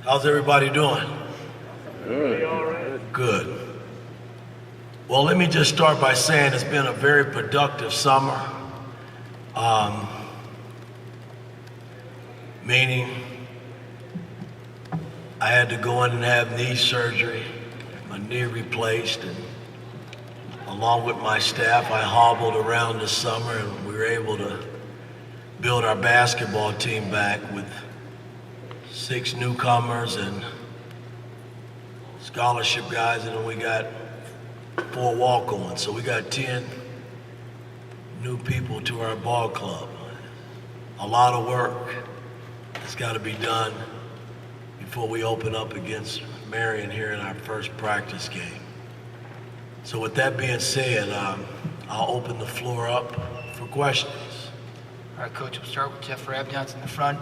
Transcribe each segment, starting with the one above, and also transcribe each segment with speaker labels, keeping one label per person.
Speaker 1: How's everybody doing? Good. Good. Well, let me just start by saying it's been a very productive summer. Meaning, I had to go in and have knee surgery, my knee replaced, and along with my staff, I hobbled around this summer and we were able to build our basketball team back with 6 newcomers and scholarship guys, and then we got 4 walk-ons. So we got 10 new people to our ball club. A lot of work has got to be done before we open up against Marion here in our first practice game. So with that being said, I'll open the floor up for questions.
Speaker 2: All right, Coach, we'll start with Xavier Johnson in the front.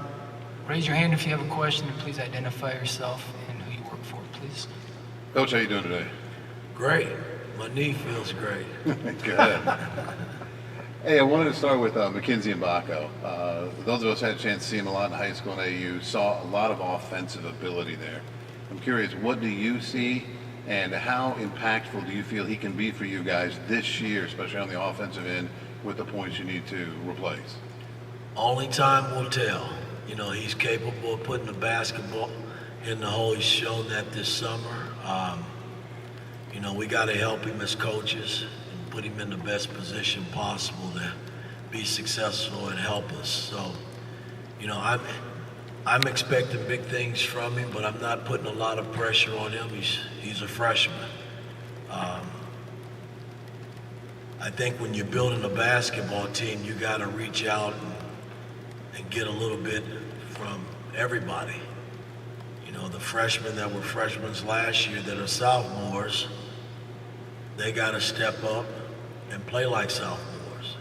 Speaker 2: Raise your hand if you have a question, and please identify yourself and who you work for, please.
Speaker 3: Coach, how you doing today?
Speaker 1: Great. My knee feels great.
Speaker 3: Good. Hey, I wanted to start with McKenzie and Baco. Those of us who had a chance to see him a lot in high school and AU saw a lot of offensive ability there. I'm curious, what do you see, and how impactful do you feel he can be for you guys this year, especially on the offensive end, with the points you need to replace?
Speaker 1: Only time will tell. You know, he's capable of putting the basketball in the hole. He's shown that this summer. You know, we got to help him as coaches and put him in the best position possible to be successful and help us. So, you know, I'm expecting big things from him, but I'm not putting a lot of pressure on him. He's a freshman. I think when you're building a basketball team, you got to reach out and get a little bit from everybody. You know, the freshmen that were freshmen last year that are sophomores, they got to step up and play like sophomores.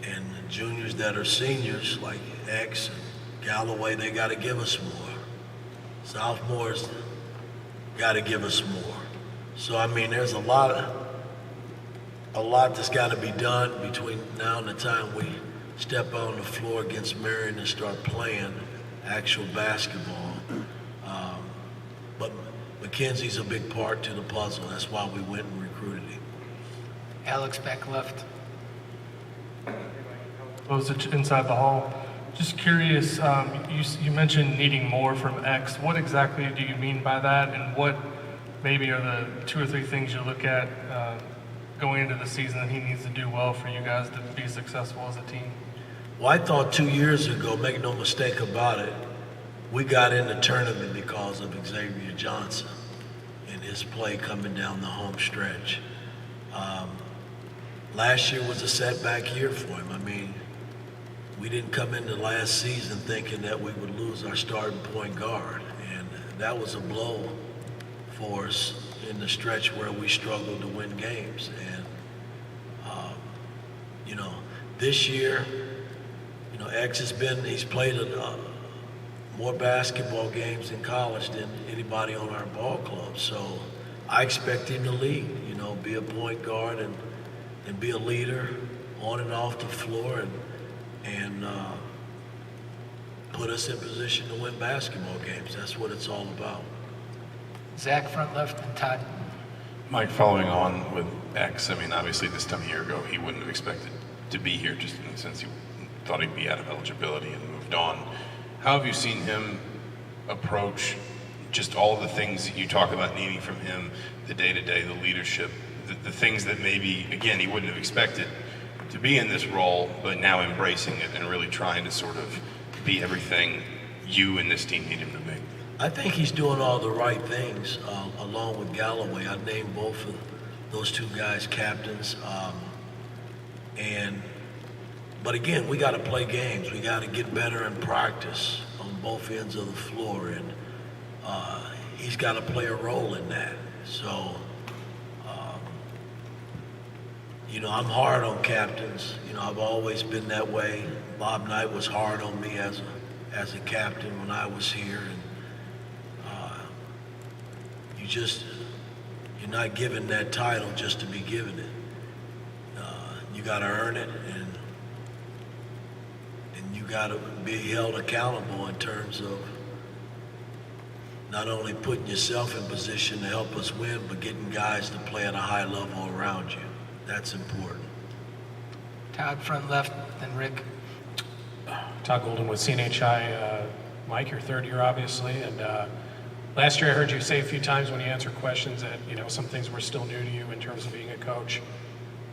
Speaker 1: And the juniors that are seniors, like X and Galloway, they got to give us more. Sophomores got to give us more. So, I mean, there's a lot that's got to be done between now and the time we step on the floor against Marion and start playing actual basketball. But McKenzie's a big part to the puzzle. That's why we went and recruited him.
Speaker 2: Alex, back left.
Speaker 4: Bosic inside the hall. Just curious, you mentioned needing more from X. What exactly do you mean by that, and what maybe are the 2 or 3 things you look at going into the season that he needs to do well for you guys to be successful as a team?
Speaker 1: Well, I thought 2 years ago, make no mistake about it, we got in the tournament because of Xavier Johnson and his play coming down the home stretch. Last year was a setback year for him. I mean, we didn't come into last season thinking that we would lose our starting point guard, and that was a blow for us in the stretch where we struggled to win games. And, you know, this year, you know, X he's played more basketball games in college than anybody on our ball club. So I expect him to lead, you know, be a point guard and be a leader on and off the floor and put us in position to win basketball games. That's what it's all about.
Speaker 2: Zach, front left, and Todd.
Speaker 5: Mike, following on with X, I mean, obviously this time a year ago, he wouldn't have expected to be here, just in the sense he thought he'd be out of eligibility and moved on. How have you seen him approach just all the things that you talk about needing from him, the day-to-day, the leadership, the things that maybe, again, he wouldn't have expected to be in this role, but now embracing it and really trying to sort of be everything you and this team need him to be?
Speaker 1: I think he's doing all the right things along with Galloway. I named both of those 2 guys captains. But again, we got to play games. We got to get better in practice on both ends of the floor, and he's got to play a role in that. So, you know, I'm hard on captains. You know, I've always been that way. Bob Knight was hard on me as a captain when I was here, and you're not given that title just to be given it. You got to earn it, and you got to be held accountable in terms of not only putting yourself in position to help us win, but getting guys to play at a high level around you. That's important.
Speaker 2: Todd, front left, then Rick.
Speaker 6: Todd Golden with CNHI. Mike, your third year, obviously, and last year I heard you say a few times when you answered questions that some things were still new to you in terms of being a coach.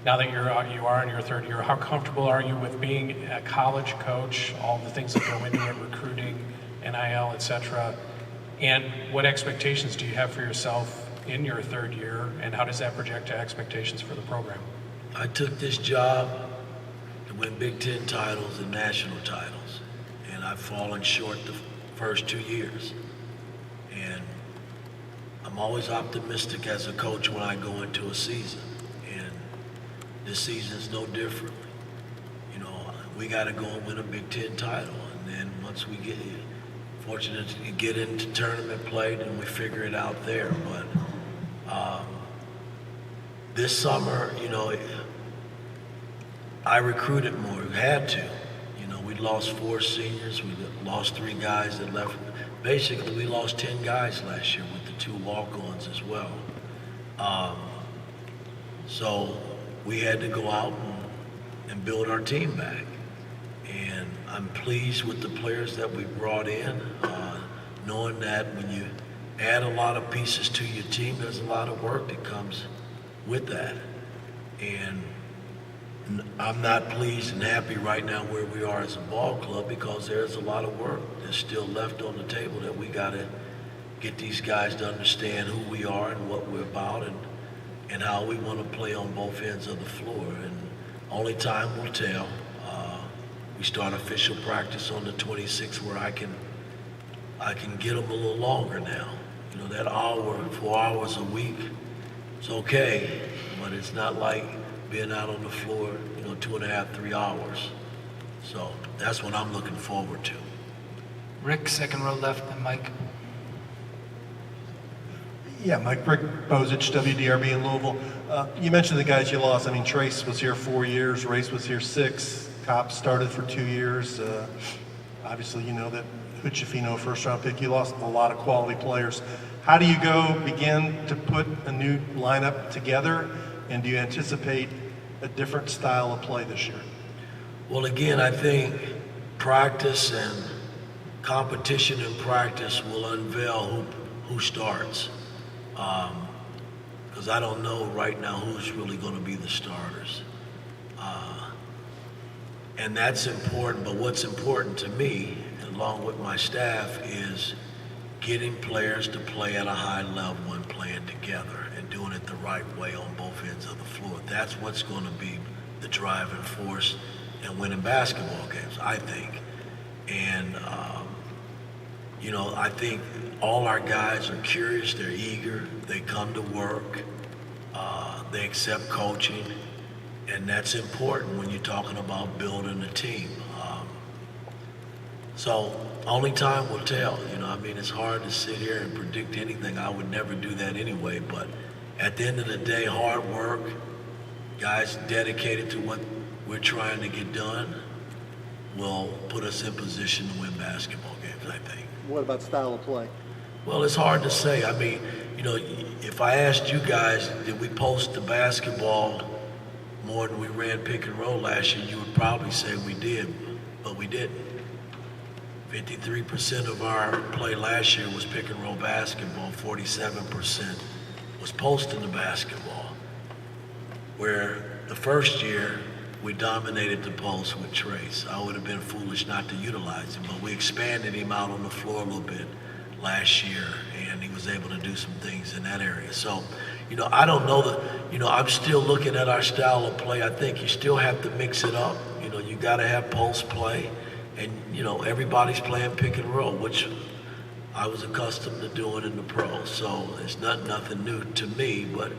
Speaker 6: Now that you are in your third year, how comfortable are you with being a college coach? All the things that go into it, recruiting, NIL, etc. And what expectations do you have for yourself in your third year, and how does that project to expectations for the program?
Speaker 1: I took this job to win Big Ten titles and national titles, and I've fallen short the first 2 years. And I'm always optimistic as a coach when I go into a season, and this season's no different. We got to go and win a Big Ten title, and then once we get fortunate to get into tournament play, then we figure it out there. But this summer, I recruited more. We had to. We lost 4 seniors. We lost 3 guys that left. Basically, we lost 10 guys last year with the 2 walk-ons as well. So we had to go out and build our team back. And I'm pleased with the players that we brought in, knowing that when you add a lot of pieces to your team, there's a lot of work that comes with that. And I'm not pleased and happy right now where we are as a ball club, because there's a lot of work that's still left on the table that we got to get these guys to understand who we are and what we're about, and how we want to play on both ends of the floor. And only time will tell. We start official practice on the 26th, where I can get them a little longer now. That hour, 4 hours a week, it's okay, but it's not like being out on the floor, 2.5, 3 hours. So that's what I'm looking forward to.
Speaker 2: Rick, second row left, then Mike.
Speaker 7: Yeah, Mike, Rick Bozich, WDRB in Louisville. You mentioned the guys you lost. Trace was here 4 years, Race was here 6, Cobb started for 2 years. Obviously, you know that Huchefino, first-round pick. You lost a lot of quality players. How do you begin to put a new lineup together, and do you anticipate a different style of play this year?
Speaker 1: Well, again, I think practice and competition in practice will unveil who starts. Because I don't know right now who's really going to be the starters. And that's important, but what's important to me, along with my staff, is getting players to play at a high level and playing together and doing it the right way on both ends of the floor. That's what's going to be the driving force in winning basketball games, I think. And, I think all our guys are curious, they're eager, they come to work, they accept coaching, and that's important when you're talking about building a team. So only time will tell. It's hard to sit here and predict anything. I would never do that anyway, but at the end of the day, hard work, guys dedicated to what we're trying to get done, will put us in position to win basketball games, I think.
Speaker 8: What about style of play?
Speaker 1: Well, it's hard to say. If I asked you guys, did we post the basketball more than we ran pick and roll last year, you would probably say we did, but we didn't. 53% of our play last year was pick and roll basketball, 47% was posting the basketball. Where the first year, we dominated the post with Trace. I would have been foolish not to utilize him, but we expanded him out on the floor a little bit last year, and he was able to do some things in that area. So, I don't know that, I'm still looking at our style of play. I think you still have to mix it up. You got to have post play, and, everybody's playing pick and roll, which I was accustomed to doing in the pros. So it's nothing new to me, but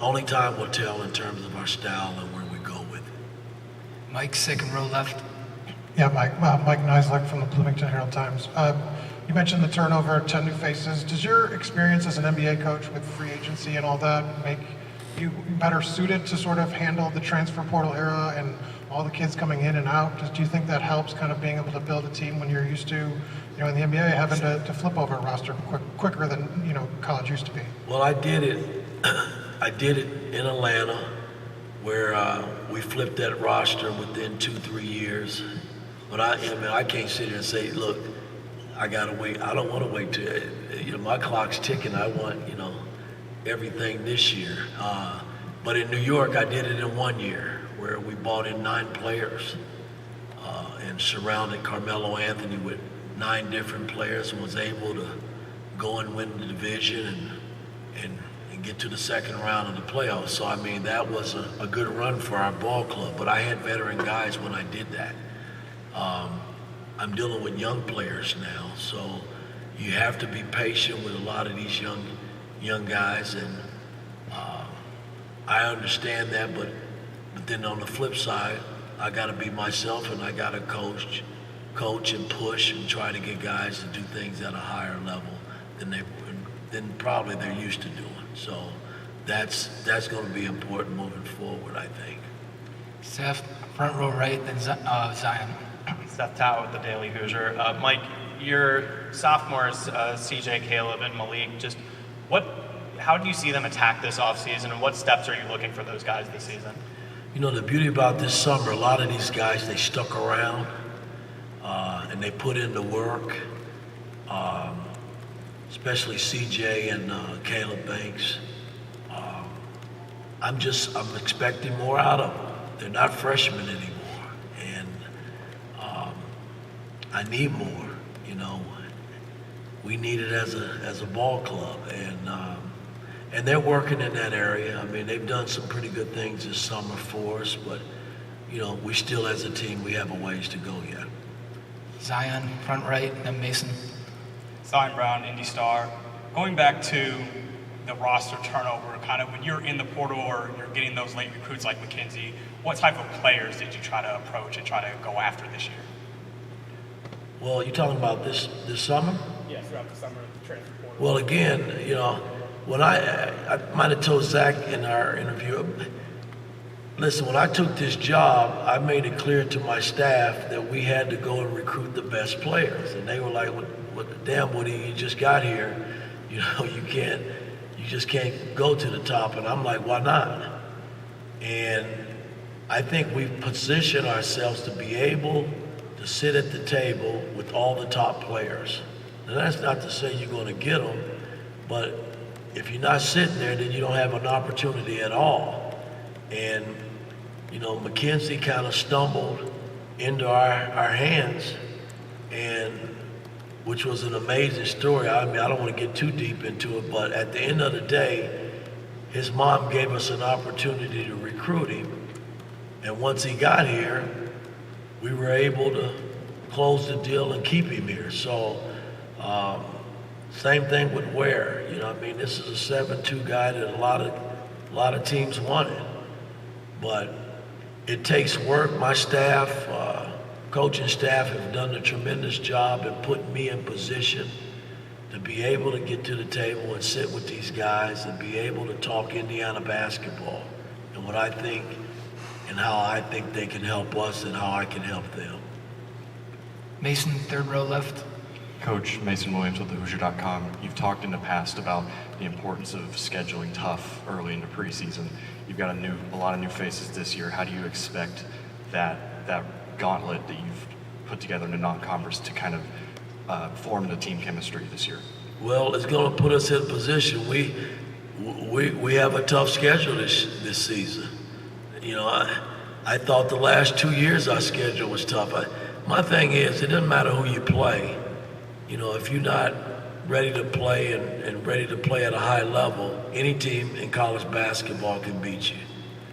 Speaker 1: only time will tell in terms of our style and where we go with it.
Speaker 2: Mike, second row left.
Speaker 9: Yeah, Mike Neisler from the Bloomington Herald-Times. You mentioned the turnover, 10 new faces. Does your experience as an NBA coach with free agency and all that make you better suited to sort of handle the transfer portal era and all the kids coming in and out. Do you think that helps kind of being able to build a team when you're used to, in the NBA, having to flip over a roster quicker than, college used to be?
Speaker 1: Well, I did it. I did it in Atlanta, where we flipped that roster within 2-3 years. But I can't sit here and say, look, I gotta wait. I don't want to wait till my clock's ticking. I want everything this year. But in New York, I did it in 1 year, where we bought in 9 players and surrounded Carmelo Anthony with 9 different players, and was able to go and win the division and get to the second round of the playoffs. So that was a good run for our ball club. But I had veteran guys when I did that. I'm dealing with young players now, so you have to be patient with a lot of these young guys, and I understand that. But then on the flip side, I got to be myself, and I got to coach and push and try to get guys to do things at a higher level than probably they're used to doing. So that's going to be important moving forward, I think.
Speaker 2: Seth, front row right, then Zion.
Speaker 8: Seth Tao with the Daily Hoosier. Mike, your sophomores, CJ, Caleb, and Malik, how do you see them attack this offseason, and what steps are you looking for those guys this season?
Speaker 1: The beauty about this summer, a lot of these guys, they stuck around and they put in the work, especially CJ and Caleb Banks. I'm expecting more out of them. They're not freshmen anymore. I need more, We need it as a ball club, and they're working in that area. They've done some pretty good things this summer for us, but we still, as a team, we have a ways to go yet.
Speaker 2: Zion, front right, then Mason.
Speaker 10: Zion Brown, Indy Star. Going back to the roster turnover, kind of when you're in the portal or you're getting those late recruits like McKenzie, what type of players did you try to approach and try to go after this year?
Speaker 1: Well, you're talking about this summer?
Speaker 10: Yeah, throughout the summer, the transfer portal.
Speaker 1: Well, again, when I might have told Zach in our interview, listen, when I took this job, I made it clear to my staff that we had to go and recruit the best players. And they were like, damn, Woody, you just got here. You just can't go to the top. And I'm like, why not? And I think we've positioned ourselves to be able to sit at the table with all the top players. And that's not to say you're going to get them, but if you're not sitting there, then you don't have an opportunity at all. And, McKenzie kind of stumbled into our hands, and which was an amazing story. I don't want to get too deep into it, but at the end of the day, his mom gave us an opportunity to recruit him. And once he got here, we were able to close the deal and keep him here. So, same thing with Ware. This is a 7-2 guy that a lot of teams wanted. But it takes work. My staff, coaching staff, have done a tremendous job in putting me in position to be able to get to the table and sit with these guys and be able to talk Indiana basketball and what I think and how I think they can help us and how I can help them.
Speaker 2: Mason, third row left.
Speaker 11: Coach Mason Williams with the Hoosier.com. You've talked in the past about the importance of scheduling tough early into preseason. You've got a lot of new faces this year. How do you expect that gauntlet that you've put together in a non-conference to kind of form the team chemistry this year?
Speaker 1: Well, it's going to put us in a position. We have a tough schedule this season. I thought the last 2 years our schedule was tough. My thing is, it doesn't matter who you play. If you're not ready to play and ready to play at a high level, any team in college basketball can beat you.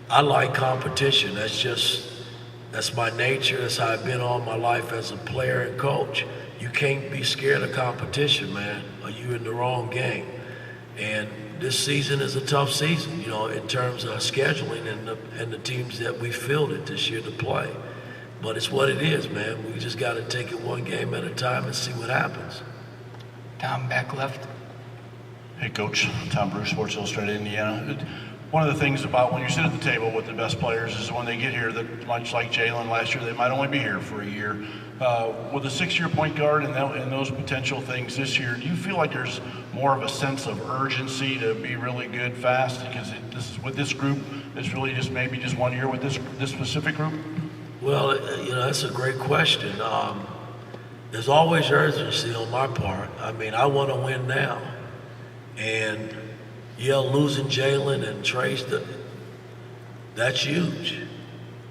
Speaker 1: I like competition. That's my nature. That's how I've been all my life as a player and coach. You can't be scared of competition, man, or you're in the wrong game. And this season is a tough season, in terms of scheduling and the teams that we fielded this year to play. But it's what it is, man. We just got to take it one game at a time and see what happens.
Speaker 2: Tom, back left.
Speaker 12: Hey, Coach. Tom Bruce, Sports Illustrated, Indiana. one of the things about when you sit at the table with the best players is when they get here, that much like Jalen last year, they might only be here for a year. With a 6-year point guard and those potential things this year, do you feel like there's more of a sense of urgency to be really good fast? Because with this group, it's really just maybe just 1 year with this specific group?
Speaker 1: Well, that's a great question. There's always urgency on my part. I mean, I want to win now. And losing Jalen and Trace, that's huge.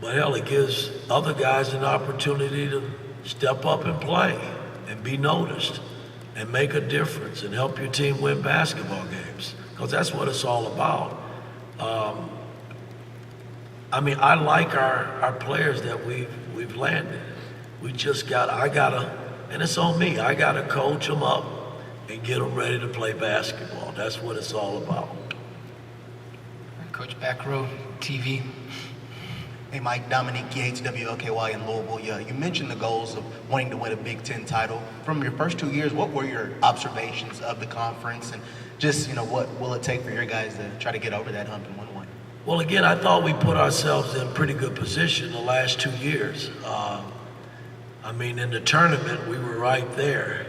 Speaker 1: But hell, it gives other guys an opportunity to step up and play and be noticed and make a difference and help your team win basketball games, because that's what it's all about. I mean, I like our players that we've landed. And it's on me, I gotta coach them up and get them ready to play basketball. That's what it's all about.
Speaker 2: Coach, back row, TV.
Speaker 13: Hey, Mike, Dominique Yates, WLKY in Louisville. You mentioned the goals of wanting to win a Big Ten title. From your first 2 years, what were your observations of the conference, and just, what will it take for your guys to try to get over that hump and win one?
Speaker 1: Well, again, I thought we put ourselves in pretty good position the last 2 years. I mean, in the tournament, we were right there,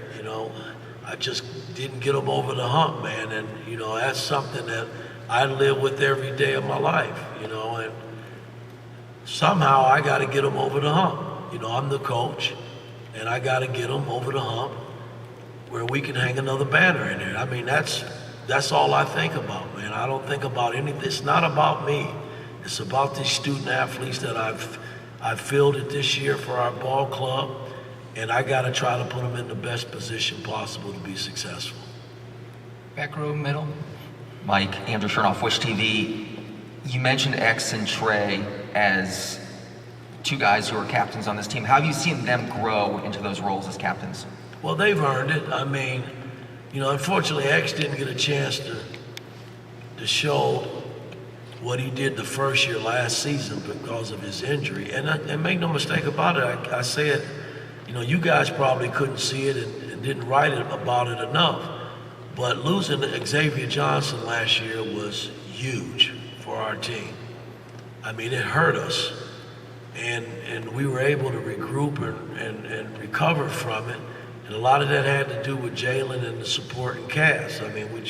Speaker 1: I just didn't get them over the hump, man, and, that's something that I live with every day of my life, and somehow I got to get them over the hump. I'm the coach, and I got to get them over the hump where we can hang another banner in there. I mean, that's all I think about, man. I don't think about anything. It's not about me. It's about these student athletes that I've fielded this year for our ball club, and I got to try to put them in the best position possible to be successful.
Speaker 2: Back row, middle.
Speaker 14: Mike, Andrew Chernoff, Wish TV. You mentioned X and Trey as two guys who are captains on this team. How have you seen them grow into those roles as captains?
Speaker 1: Well, they've earned it. I mean, unfortunately, X didn't get a chance to show what he did the first year last season because of his injury. And make no mistake about it, I said, you guys probably couldn't see it and didn't write about it enough. But losing Xavier Johnson last year was huge for our team. I mean, it hurt us. And we were able to regroup and recover from it. And a lot of that had to do with Jalen and the supporting cast. I mean, we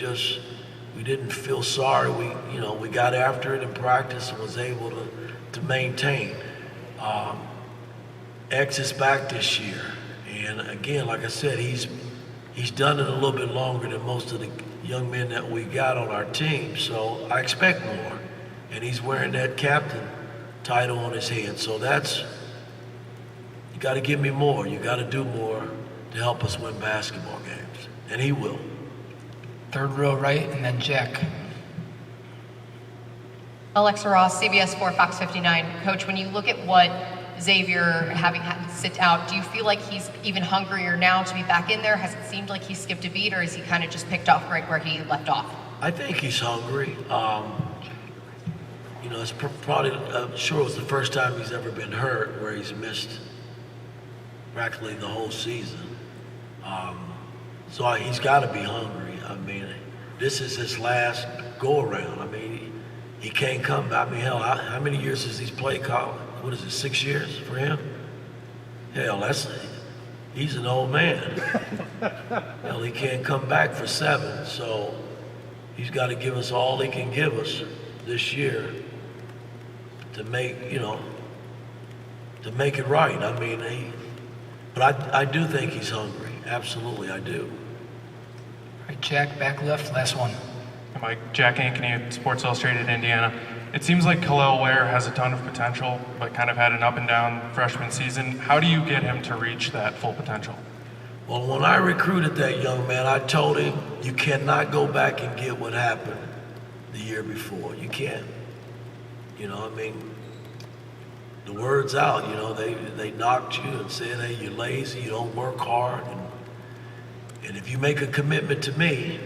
Speaker 1: didn't feel sorry. We got after it in practice and was able to maintain. X is back this year. And again, like I said, he's done it a little bit longer than most of the young men that we got on our team. So I expect more. And he's wearing that captain title on his head. So you got to give me more. You got to do more to help us win basketball games. And he will.
Speaker 2: Third row right, and then Jack.
Speaker 15: Alexa Ross, CBS 4, Fox 59. Coach, when you look at what Xavier having had to sit out, do you feel like he's even hungrier now to be back in there? Has it seemed like he skipped a beat, or is he kind of just picked off right where he left off?
Speaker 1: I think he's hungry. It's probably, I'm sure it was the first time he's ever been hurt where he's missed practically the whole season. So he's got to be hungry. I mean, this is his last go-around. I mean, he can't come back. I mean, hell, how many years has he played college? What is it, 6 years for him? Hell, he's an old man. Hell, he can't come back for 7. So he's got to give us all he can give us this year to make it right. I mean, but I do think he's hungry. Absolutely, I do.
Speaker 2: All right, Jack, back left, last one.
Speaker 4: Mike, Jack Ankeny, Sports Illustrated, Indiana. It seems like Khalil Ware has a ton of potential, but kind of had an up and down freshman season. How do you get him to reach that full potential?
Speaker 1: Well, when I recruited that young man, I told him, you cannot go back and get what happened the year before. You can't. I mean, the word's out, they knocked you and said, hey, you're lazy, you don't work hard. And if you make a commitment to me,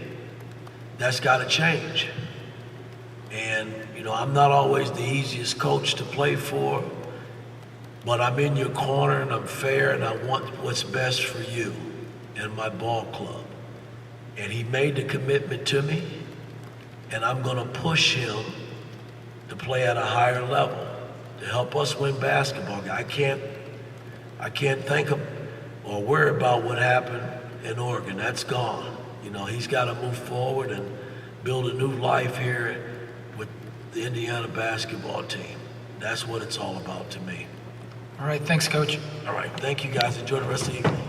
Speaker 1: that's got to change. And, I'm not always the easiest coach to play for, but I'm in your corner and I'm fair and I want what's best for you and my ball club. And he made the commitment to me, and I'm going to push him to play at a higher level, to help us win basketball. I can't think of or worry about what happened in Oregon. That's gone. You know, he's got to move forward and build a new life here with the Indiana basketball team. That's what it's all about to me.
Speaker 2: All right, thanks, Coach.
Speaker 1: All right, thank you guys. Enjoy the rest of the evening.